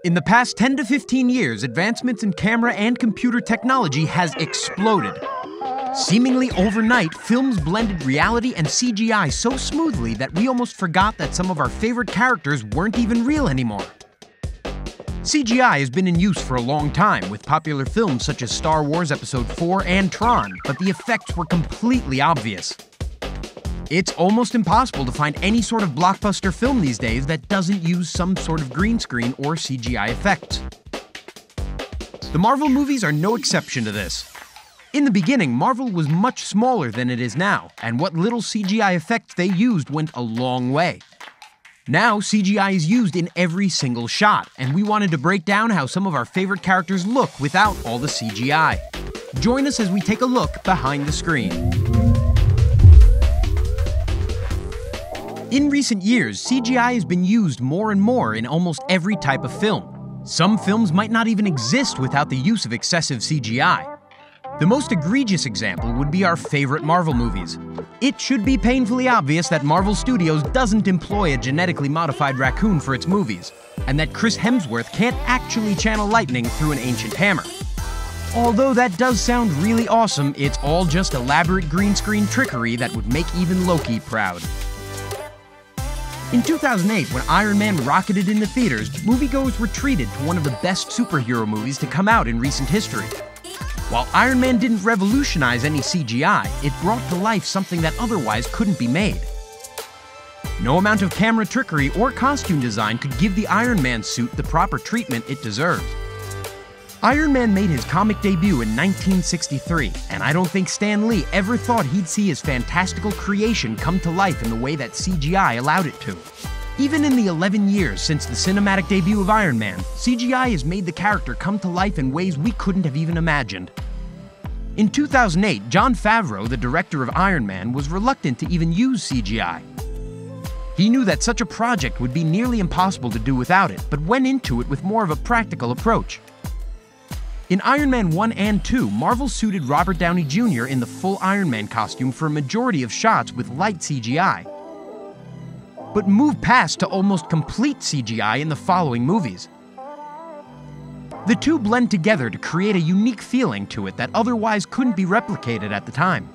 In the past 10 to 15 years, advancements in camera and computer technology has exploded. Seemingly overnight, films blended reality and CGI so smoothly that we almost forgot that some of our favorite characters weren't even real anymore. CGI has been in use for a long time, with popular films such as Star Wars Episode 4 and Tron, but the effects were completely obvious. It's almost impossible to find any sort of blockbuster film these days that doesn't use some sort of green screen or CGI effects. The Marvel movies are no exception to this. In the beginning, Marvel was much smaller than it is now, and what little CGI effects they used went a long way. Now, CGI is used in every single shot, and we wanted to break down how some of our favorite characters look without all the CGI. Join us as we take a look behind the screen. In recent years, CGI has been used more and more in almost every type of film. Some films might not even exist without the use of excessive CGI. The most egregious example would be our favorite Marvel movies. It should be painfully obvious that Marvel Studios doesn't employ a genetically modified raccoon for its movies, and that Chris Hemsworth can't actually channel lightning through an ancient hammer. Although that does sound really awesome, it's all just elaborate green screen trickery that would make even Loki proud. In 2008, when Iron Man rocketed into theaters, moviegoers were treated to one of the best superhero movies to come out in recent history. While Iron Man didn't revolutionize any CGI, it brought to life something that otherwise couldn't be made. No amount of camera trickery or costume design could give the Iron Man suit the proper treatment it deserves. Iron Man made his comic debut in 1963, and I don't think Stan Lee ever thought he'd see his fantastical creation come to life in the way that CGI allowed it to. Even in the 11 years since the cinematic debut of Iron Man, CGI has made the character come to life in ways we couldn't have even imagined. In 2008, Jon Favreau, the director of Iron Man, was reluctant to even use CGI. He knew that such a project would be nearly impossible to do without it, but went into it with more of a practical approach. In Iron Man 1 and 2, Marvel suited Robert Downey Jr. in the full Iron Man costume for a majority of shots with light CGI, but moved past to almost complete CGI in the following movies. The two blend together to create a unique feeling to it that otherwise couldn't be replicated at the time.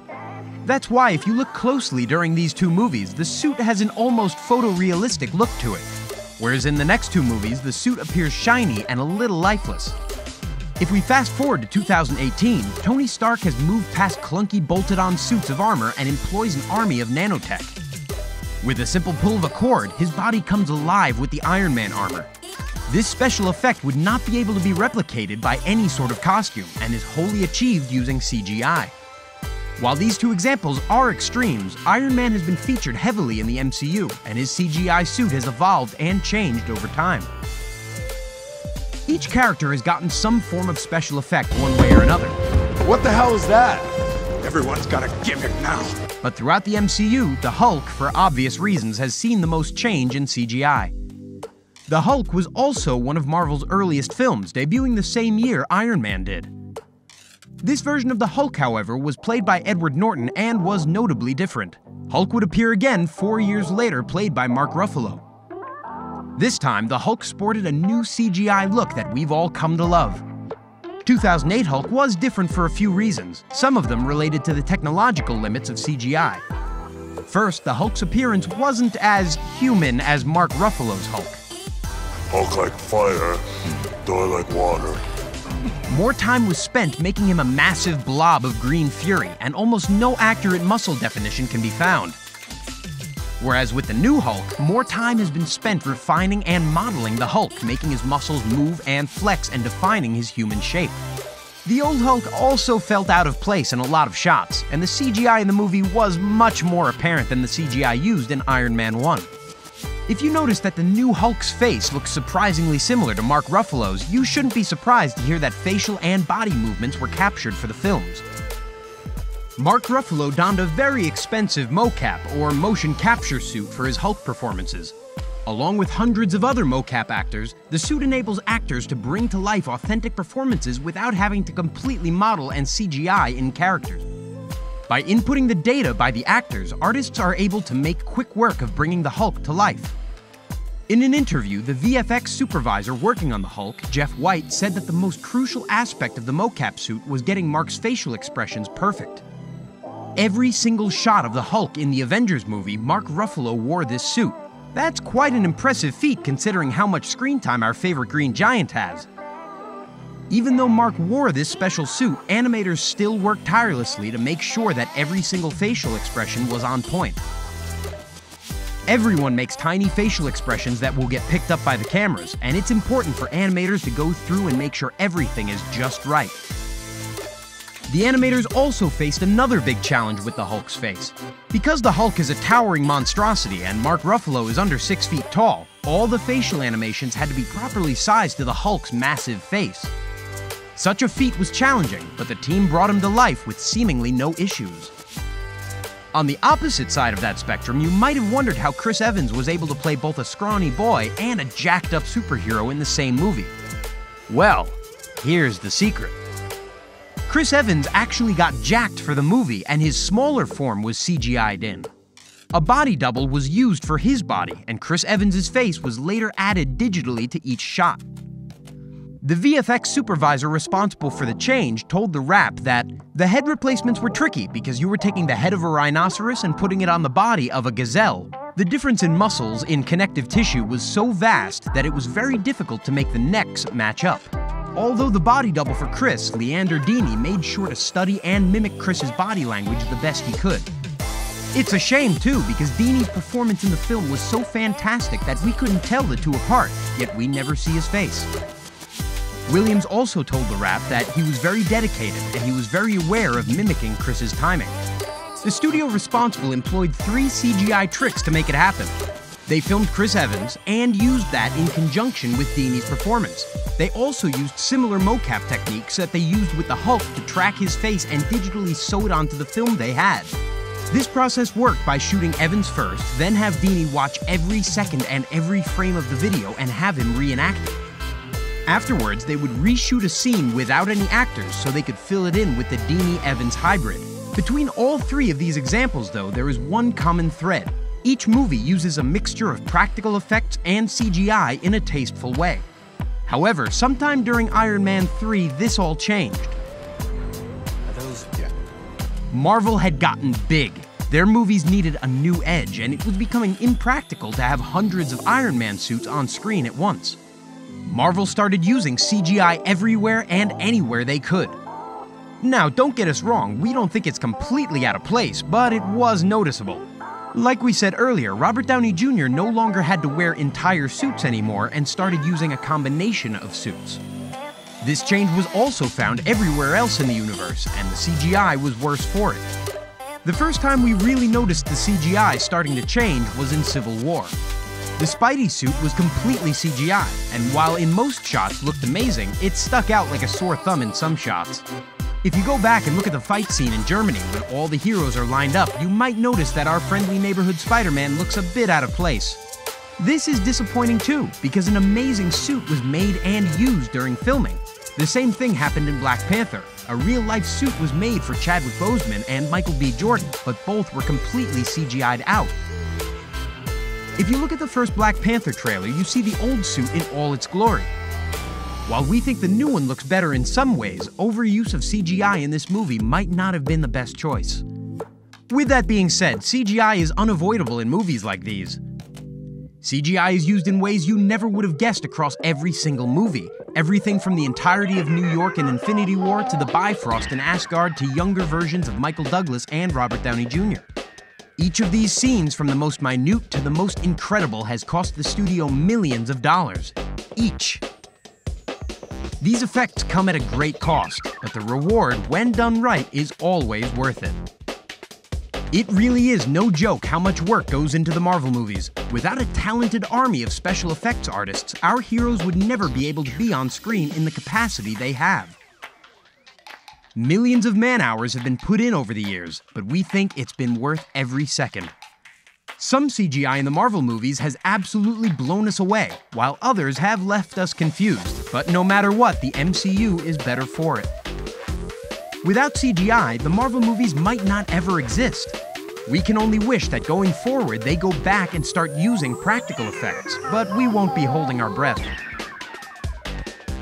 That's why if you look closely during these two movies, the suit has an almost photorealistic look to it, whereas in the next two movies, the suit appears shiny and a little lifeless. If we fast forward to 2018, Tony Stark has moved past clunky bolted-on suits of armor and employs an army of nanotech. With a simple pull of a cord, his body comes alive with the Iron Man armor. This special effect would not be able to be replicated by any sort of costume, and is wholly achieved using CGI. While these two examples are extremes, Iron Man has been featured heavily in the MCU, and his CGI suit has evolved and changed over time. Each character has gotten some form of special effect one way or another. What the hell is that? Everyone's got a gimmick now. But throughout the MCU, the Hulk, for obvious reasons, has seen the most change in CGI. The Hulk was also one of Marvel's earliest films, debuting the same year Iron Man did. This version of the Hulk, however, was played by Edward Norton and was notably different. Hulk would appear again 4 years later, played by Mark Ruffalo. This time, the Hulk sported a new CGI look that we've all come to love. 2008 Hulk was different for a few reasons, some of them related to the technological limits of CGI. First, the Hulk's appearance wasn't as human as Mark Ruffalo's Hulk. Hulk like fire, Thor like water. More time was spent making him a massive blob of green fury, and almost no accurate muscle definition can be found. Whereas with the new Hulk, more time has been spent refining and modeling the Hulk, making his muscles move and flex and defining his human shape. The old Hulk also felt out of place in a lot of shots, and the CGI in the movie was much more apparent than the CGI used in Iron Man 1. If you notice that the new Hulk's face looks surprisingly similar to Mark Ruffalo's, you shouldn't be surprised to hear that facial and body movements were captured for the films. Mark Ruffalo donned a very expensive mocap, or motion capture suit, for his Hulk performances. Along with hundreds of other mocap actors, the suit enables actors to bring to life authentic performances without having to completely model and CGI in characters. By inputting the data by the actors, artists are able to make quick work of bringing the Hulk to life. In an interview, the VFX supervisor working on the Hulk, Jeff White, said that the most crucial aspect of the mocap suit was getting Mark's facial expressions perfect. Every single shot of the Hulk in the Avengers movie, Mark Ruffalo wore this suit. That's quite an impressive feat considering how much screen time our favorite Green Giant has. Even though Mark wore this special suit, animators still worked tirelessly to make sure that every single facial expression was on point. Everyone makes tiny facial expressions that will get picked up by the cameras, and it's important for animators to go through and make sure everything is just right. The animators also faced another big challenge with the Hulk's face. Because the Hulk is a towering monstrosity and Mark Ruffalo is under 6 feet tall, all the facial animations had to be properly sized to the Hulk's massive face. Such a feat was challenging, but the team brought him to life with seemingly no issues. On the opposite side of that spectrum, you might have wondered how Chris Evans was able to play both a scrawny boy and a jacked-up superhero in the same movie. Well, here's the secret. Chris Evans actually got jacked for the movie, and his smaller form was CGI'd in. A body double was used for his body, and Chris Evans' face was later added digitally to each shot. The VFX supervisor responsible for the change told The Wrap that the head replacements were tricky because you were taking the head of a rhinoceros and putting it on the body of a gazelle. The difference in muscles in connective tissue was so vast that it was very difficult to make the necks match up. Although the body double for Chris, Leander Deeney, made sure to study and mimic Chris's body language the best he could. It's a shame too, because Deeney's performance in the film was so fantastic that we couldn't tell the two apart, yet we never see his face. Williams also told The Wrap that he was very dedicated and he was very aware of mimicking Chris's timing. The studio responsible employed 3 CGI tricks to make it happen. They filmed Chris Evans and used that in conjunction with Deeney's performance. They also used similar mocap techniques that they used with the Hulk to track his face and digitally sew it onto the film they had. This process worked by shooting Evans first, then have Deeney watch every second and every frame of the video and have him reenact it. Afterwards, they would reshoot a scene without any actors so they could fill it in with the Deeney-Evans hybrid. Between all 3 of these examples, though, there is one common thread. Each movie uses a mixture of practical effects and CGI in a tasteful way. However, sometime during Iron Man 3, this all changed. Marvel had gotten big. Their movies needed a new edge, and it was becoming impractical to have hundreds of Iron Man suits on screen at once. Marvel started using CGI everywhere and anywhere they could. Now, don't get us wrong, we don't think it's completely out of place, but it was noticeable. Like we said earlier, Robert Downey Jr. no longer had to wear entire suits anymore and started using a combination of suits. This change was also found everywhere else in the universe, and the CGI was worse for it. The first time we really noticed the CGI starting to change was in Civil War. The Spidey suit was completely CGI, and while in most shots looked amazing, it stuck out like a sore thumb in some shots. If you go back and look at the fight scene in Germany when all the heroes are lined up, you might notice that our friendly neighborhood Spider-Man looks a bit out of place. This is disappointing too, because an amazing suit was made and used during filming. The same thing happened in Black Panther. A real-life suit was made for Chadwick Boseman and Michael B. Jordan, but both were completely CGI'd out. If you look at the first Black Panther trailer, you see the old suit in all its glory. While we think the new one looks better in some ways, overuse of CGI in this movie might not have been the best choice. With that being said, CGI is unavoidable in movies like these. CGI is used in ways you never would have guessed across every single movie. Everything from the entirety of New York in Infinity War to the Bifrost in Asgard to younger versions of Michael Douglas and Robert Downey Jr. Each of these scenes, from the most minute to the most incredible, has cost the studio millions of dollars. Each. These effects come at a great cost, but the reward, when done right, is always worth it. It really is no joke how much work goes into the Marvel movies. Without a talented army of special effects artists, our heroes would never be able to be on screen in the capacity they have. Millions of man-hours have been put in over the years, but we think it's been worth every second. Some CGI in the Marvel movies has absolutely blown us away, while others have left us confused. But no matter what, the MCU is better for it. Without CGI, the Marvel movies might not ever exist. We can only wish that going forward they go back and start using practical effects, but we won't be holding our breath.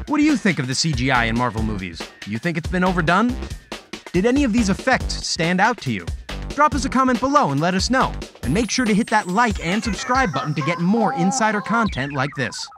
What do you think of the CGI in Marvel movies? Do you think it's been overdone? Did any of these effects stand out to you? Drop us a comment below and let us know. And make sure to hit that like and subscribe button to get more insider content like this.